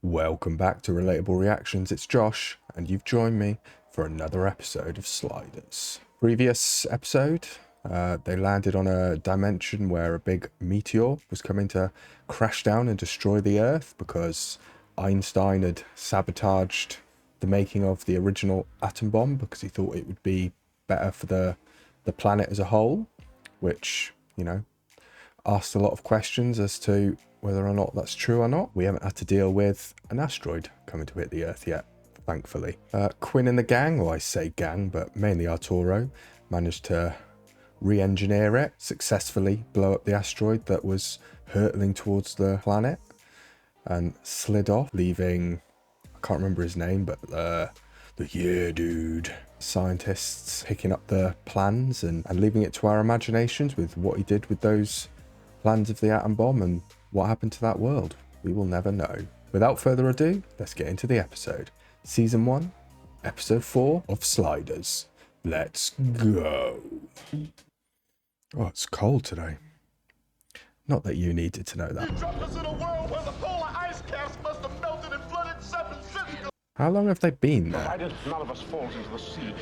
Welcome back to Relatable Reactions. It's Josh, and you've joined me for another episode of Sliders. Previous episode, they landed on a dimension where a big meteor was coming to crash down and destroy the Earth because Einstein had sabotaged the making of the original atom bomb because he thought it would be better for the planet as a whole, which, you know, asked a lot of questions as to whether or not that's true or not. We haven't had to deal with an asteroid coming to hit the Earth yet, thankfully. Quinn and the gang, or I say gang, but mainly Arturo, managed to re-engineer it, successfully blow up the asteroid that was hurtling towards the planet and slid off, leaving, I can't remember his name, but the dude scientists picking up the plans and leaving it to our imaginations with what he did with those plans of the atom bomb and what happened to that world. We will never know. Without further ado, let's get into the episode. Season 1, Episode 4 of Sliders. Let's go. Oh, it's cold today. Not that you needed to know that. You dropped us in a world where the polar ice caps must have melted and flooded San Francisco. How long have they been there? Provided none of us falls into the sea.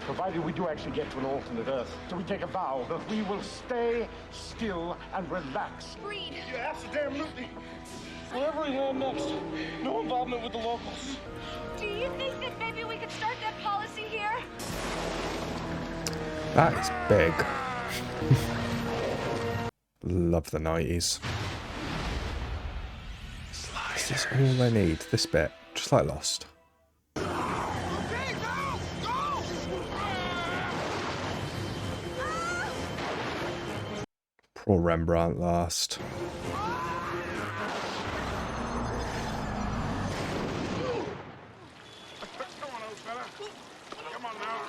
Provided we do actually get to an alternate Earth. So we take a vow that we will stay still and relax. Agreed. You're absolutely. Wherever we land next, no involvement with the locals. Do you think that maybe we could start that policy here? That is big. Love the 90's. This is all they need, this bit. Just like Lost. Poor Rembrandt last. Come on, old fella. Come on now.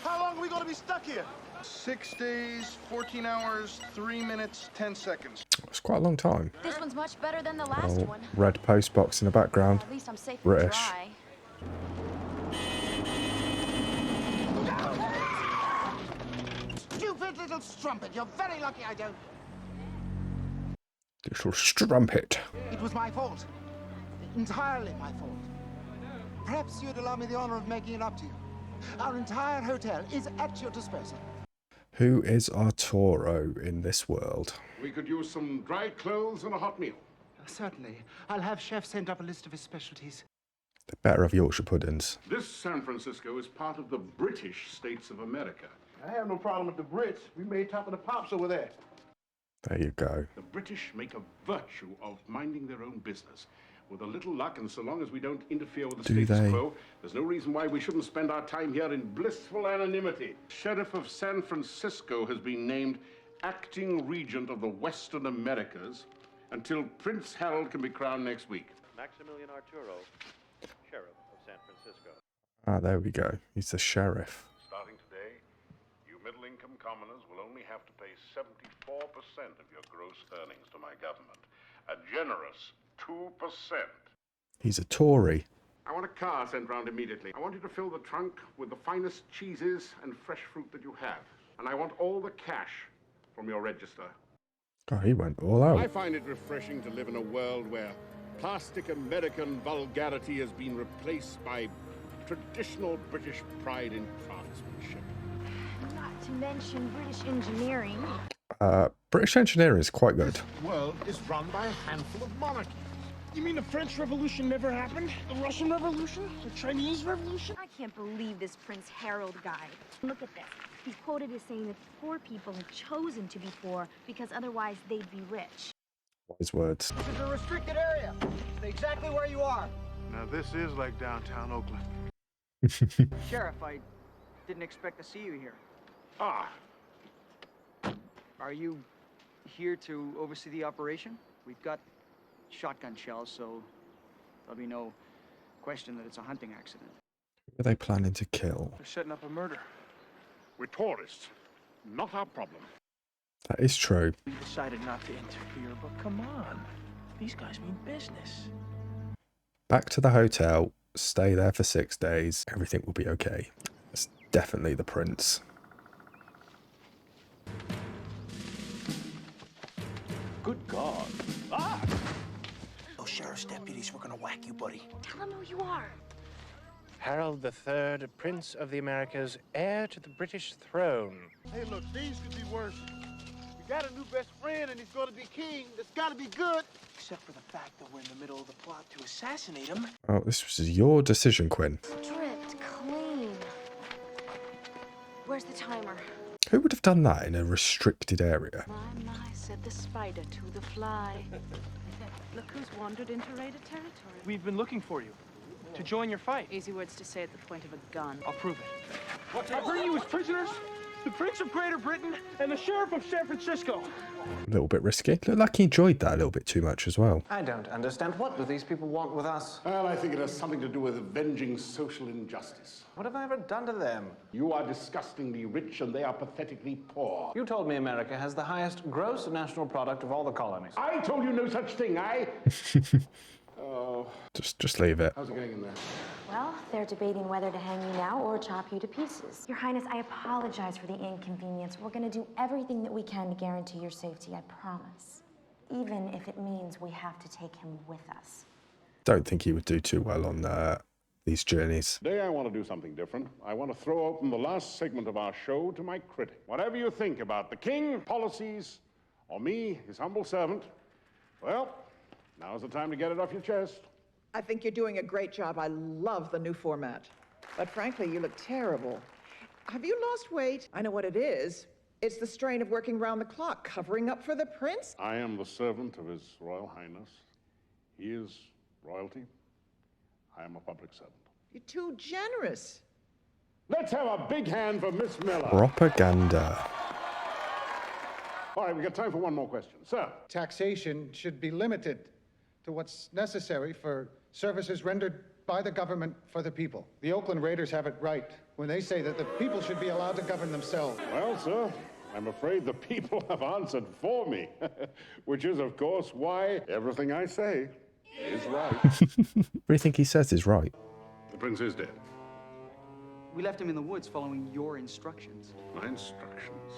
How long are we going to be stuck here? 6 days, 14 hours, 3 minutes, 10 seconds. It's quite a long time. This one's much better than the last one. Red post box in the background. At least I'm safe British. and dry. Stupid little strumpet. You're very lucky I don't. Little strumpet. It was my fault. Entirely my fault. Perhaps you'd allow me the honor of making it up to you. Our entire hotel is at your disposal. Who is Arturo in this world? We could use some dry clothes and a hot meal. Certainly. I'll have Chef send up a list of his specialties. The better of Yorkshire puddings. This San Francisco is part of the British States of America. I have no problem with the Brits. We made top of the pops over there. There you go. The British make a virtue of minding their own business. With a little luck, and so long as we don't interfere with the Do status they? quo, there's no reason why we shouldn't spend our time here in blissful anonymity. Sheriff of San Francisco has been named acting regent of the Western Americas until Prince Harold can be crowned next week. Maximilian Arturo, Sheriff of San Francisco. Ah, there we go. He's the sheriff. Starting today, you middle-income commoners will only have to pay 74% of your gross earnings to my government. A generous 2%. He's a Tory. I want a car sent round immediately. I want you to fill the trunk with the finest cheeses and fresh fruit that you have. And I want all the cash from your register. Oh, he went all I out. find it refreshing to live in a world where plastic American vulgarity has been replaced by traditional British pride in craftsmanship. Not to mention British engineering. British engineering is quite good. The world is run by a handful of monarchies. You mean the French Revolution never happened? The Russian Revolution? The Chinese Revolution? I can't believe this Prince Harold guy. Look at this. He's quoted as saying that poor people have chosen to be poor because otherwise they'd be rich. His words. This is a restricted area. Stay exactly where you are. Now this is like downtown Oakland. Sheriff, I didn't expect to see you here. Ah, Are you here to oversee the operation? We've got shotgun shells, so there'll be no question that it's a hunting accident. Who are they planning to kill? They're setting up a murder. we're tourists. Not our problem. That is true. We decided not to interfere, but come on. These guys mean business. Back to the hotel. Stay there for 6 days. Everything will be okay. It's definitely the prince. Good God. Ah! Those sheriff's deputies were gonna whack you, buddy. Tell him who you are. Harold III, Prince of the Americas, heir to the British throne. Hey, look, things could be worse. We got a new best friend, and he's gonna be king. That's gotta be good. Except for the fact that we're in the middle of the plot to assassinate him. Oh, this was your decision, Quinn. Stripped clean. Where's the timer? Who would have done that in a restricted area? My, said the spider to the fly. Look who's wandered into raided territory. We've been looking for you. To join your fight. Easy words to say at the point of a gun. I'll prove it. I bring you as prisoners the Prince of Greater Britain and the Sheriff of San Francisco. A little bit risky. Looked like he enjoyed that a little bit too much as well. I don't understand. What do these people want with us? Well, I think it has something to do with avenging social injustice. What have I ever done to them? You are disgustingly rich, and they are pathetically poor. You told me America has the highest gross national product of all the colonies. I told you no such thing, Just leave it. How's it going in there? Well, they're debating whether to hang you now or chop you to pieces. Your Highness, I apologize for the inconvenience. We're gonna do everything that we can to guarantee your safety, I promise. Even if it means we have to take him with us. Don't think he would do too well on these journeys. Today I want to do something different. I want to throw open the last segment of our show to my critic. Whatever you think about the king, policies, or me, his humble servant, well, now's the time to get it off your chest. I think you're doing a great job. I love the new format. But frankly, you look terrible. Have you lost weight? I know what it is. It's the strain of working round the clock, covering up for the prince. I am the servant of His Royal Highness. He is royalty. I am a public servant. You're too generous. Let's have a big hand for Miss Miller. Propaganda. All right, we got time for one more question. Sir. Taxation should be limited to what's necessary for services rendered by the government for the people. The Oakland Raiders have it right when they say that the people should be allowed to govern themselves. Well, sir, I'm afraid the people have answered for me, which is, of course, why everything I say is right. What do you think he says is right? The prince is dead. We left him in the woods following your instructions. My instructions?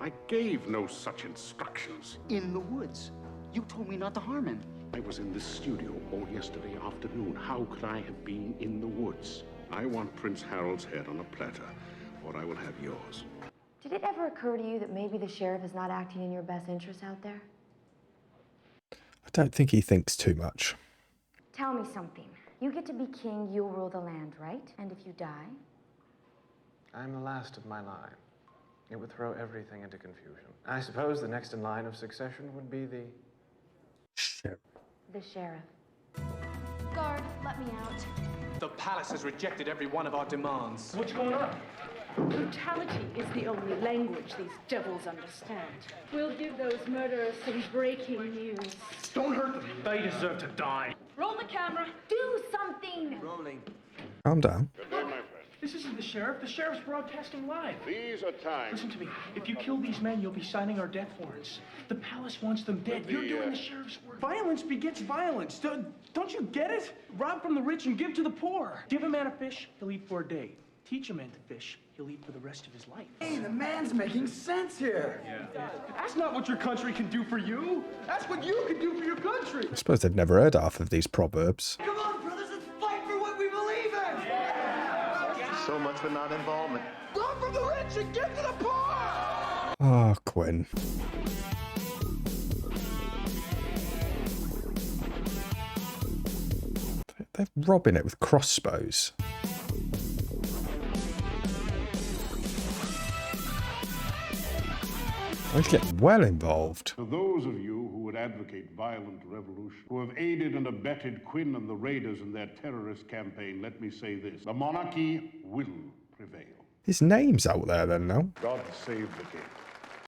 I gave no such instructions. In the woods. You told me not to harm him. I was in this studio all yesterday afternoon. How could I have been in the woods? I want Prince Harold's head on a platter, or I will have yours. Did it ever occur to you that maybe the sheriff is not acting in your best interest out there? I don't think he thinks too much. Tell me something. You get to be king, you'll rule the land, right? And if you die? I'm the last of my line. It would throw everything into confusion. I suppose the next in line of succession would be the... Sheriff. The sheriff. Guard, let me out. The palace has rejected every one of our demands. What's going on? Brutality is the only language these devils understand. We'll give those murderers some breaking news. Don't hurt them. They deserve to die. Roll the camera. Do something! Rolling. Calm down. Good day, my friend. This isn't the sheriff. The sheriff's broadcasting live. These are times. Listen to me. If you kill these men, you'll be signing our death warrants. The palace wants them dead. You're doing the sheriff's work. Violence begets violence. Don't you get it? Rob from the rich and give to the poor. Give a man a fish, he'll eat for a day. Teach a man to fish, he'll eat for the rest of his life. Hey, the man's making sense here. That's not what your country can do for you. That's what you can do for your country. I suppose they've never heard half of these proverbs. Come on, brothers, let's fight for what we believe in. So much for non-involvement. Rob from the rich and give to the poor. Ah, Quinn. They're robbing it with crossbows. He's getting well involved. To those of you who would advocate violent revolution, who have aided and abetted Quinn and the Raiders in their terrorist campaign, let me say this. The monarchy will prevail. His name's out there then now. God save the king.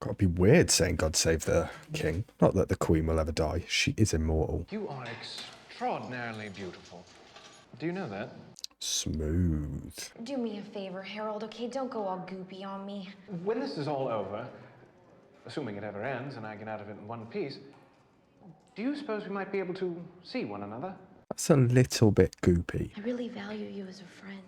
Gotta be weird saying God save the king. Not that the queen will ever die. She is immortal. You are extraordinarily beautiful. Do you know that? Smooth. Do me a favor, Harold, okay? Don't go all goopy on me. When this is all over, assuming it ever ends and I get out of it in one piece, do you suppose we might be able to see one another? That's a little bit goopy. I really value you as a friend.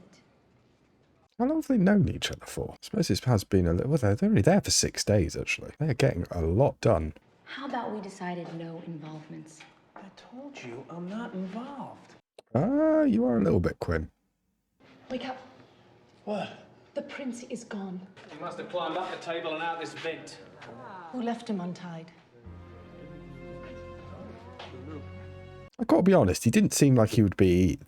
How long have they known each other for? I suppose it has been a little... Well, they're only there for 6 days, actually. They are getting a lot done. How about we decided no involvements? I told you I'm not involved. You are a little bit, Quinn. Wake up. What? The prince is gone. He must have climbed up the table and out this vent. Who left him untied? I gotta be honest, he didn't seem like he would be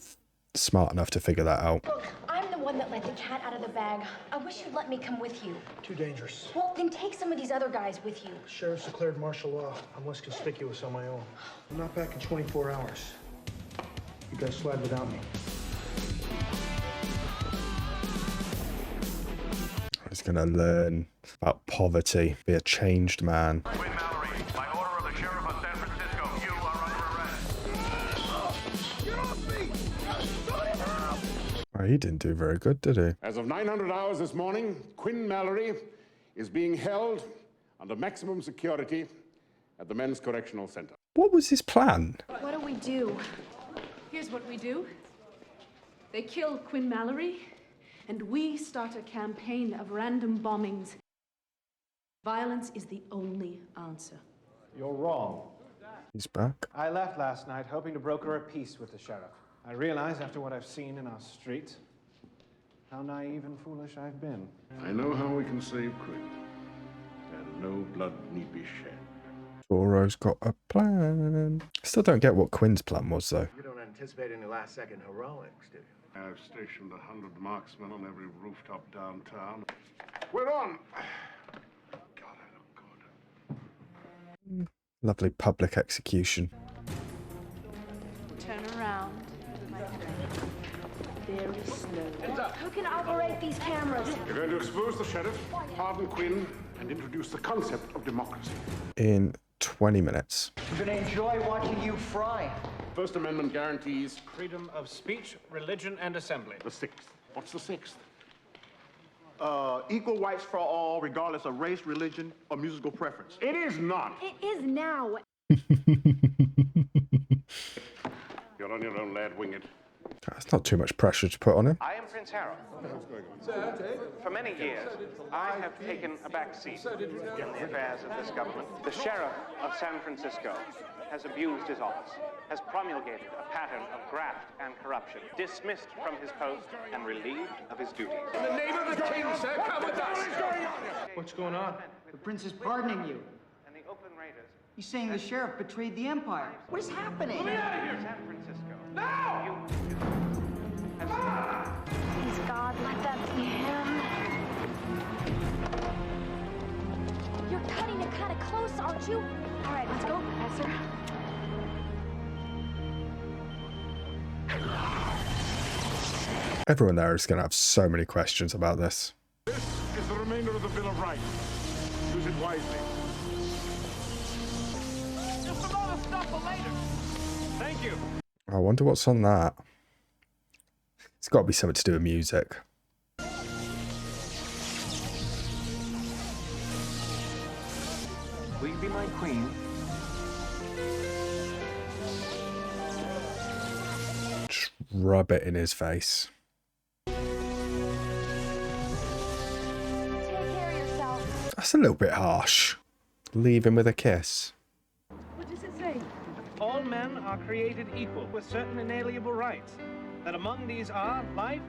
smart enough to figure that out. Look, I'm the one that let the cat out of the bag. I wish you'd let me come with you. Too dangerous. Well, then take some of these other guys with you. Sheriff's declared martial law. I'm less conspicuous on my own. I'm not back in 24 hours. You guys slide without me. He's gonna learn about poverty, be a changed man. Quinn Mallory, by order of the Sheriff of San Francisco, you are under arrest. Get off me! Oh, he didn't do very good, did he? As of 900 hours this morning, Quinn Mallory is being held under maximum security at the Men's Correctional Center. What was his plan? What do we do? Here's what we do. They kill Quinn Mallory, and we start a campaign of random bombings. Violence is the only answer. You're wrong. He's back. I left last night hoping to broker a peace with the sheriff. I realize after what I've seen in our streets, how naive and foolish I've been. I know how we can save Quinn, and no blood need be shed. Toro's got a plan. Still don't get what Quinn's plan was, though. You don't anticipate any last-second heroics, do you? I've stationed 100 marksmen on every rooftop downtown. We're on! God, I look good. Lovely public execution. Turn around. Very slow. Who can operate these cameras? You're going to expose the sheriff, pardon Quinn, and introduce the concept of democracy. In 20 minutes. I'm gonna enjoy watching you fry. First Amendment guarantees Freedom of speech, religion, and assembly. the sixth. What's the sixth? Equal rights for all, regardless of race, religion, or musical preference. It is not. It is now. You're on your own, lad. Wing it. That's not too much pressure to put on him. I am Prince Harold. For many years, I have taken a back seat in the affairs of this government. The sheriff of San Francisco has abused his office, has promulgated a pattern of graft and corruption, dismissed from his post and relieved of his duties. In the name of the king, sir, come with us. What's going on? The prince is pardoning you. And the Oakland Raiders. He's saying the sheriff betrayed the empire. What is happening? San Francisco. Now! Please, God, let that be him. You're cutting it kind of close, aren't you? All right, let's go. Yes, sir. Everyone there is going to have so many questions about this. This is the remainder of the Bill of Rights. Use it wisely. Just some other stuff for later. Thank you. I wonder what's on that. It's got to be something to do with music. Will you be my queen? Just rub it in his face. Take care of yourself. That's a little bit harsh. Leave him with a kiss. What does it say? All men are created equal with certain inalienable rights. That among these are life,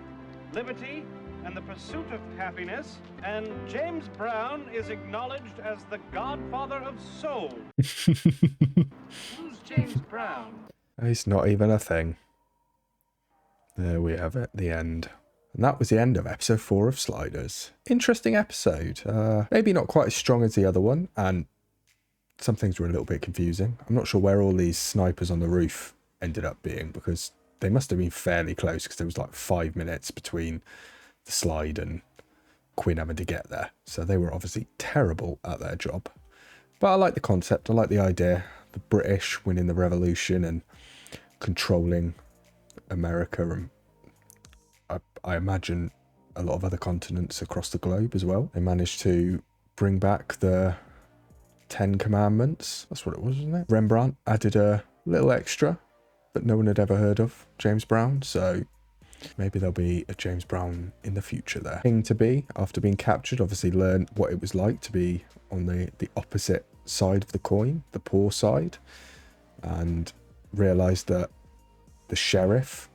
liberty, and the pursuit of happiness. And James Brown is acknowledged as the godfather of soul. Who's James Brown? He's not even a thing. There we have it, the end. And that was the end of episode 4 of Sliders. Interesting episode. Maybe not quite as strong as the other one, and some things were a little bit confusing. I'm not sure where all these snipers on the roof ended up being, because they must have been fairly close, because there was like 5 minutes between the slide and Quinn having to get there. So they were obviously terrible at their job. But I like the concept, I like the idea. The British winning the revolution and controlling America, and I imagine a lot of other continents across the globe as well. They managed to bring back the 10 Commandments. That's what it was, wasn't it? Rembrandt added a little extra that no one had ever heard of, James Brown. So maybe there'll be a James Brown in the future there. King to be, after being captured, obviously learned what it was like to be on the opposite side of the coin, the poor side, and realised that the sheriff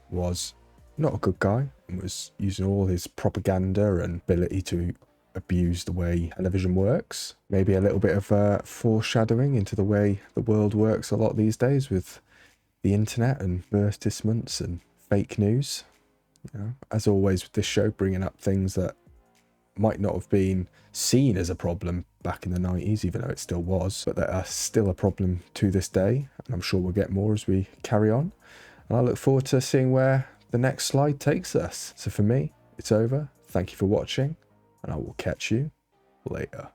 was not a good guy and was using all his propaganda and ability to abuse the way television works. Maybe a little bit of foreshadowing into the way the world works a lot these days with the internet and advertisements and fake news. You know, as always with this show, bringing up things that might not have been seen as a problem back in the 90s, even though it still was, but that are still a problem to this day, and I'm sure we'll get more as we carry on. And I look forward to seeing where the next slide takes us. So for me, it's over. Thank you for watching, and I will catch you later.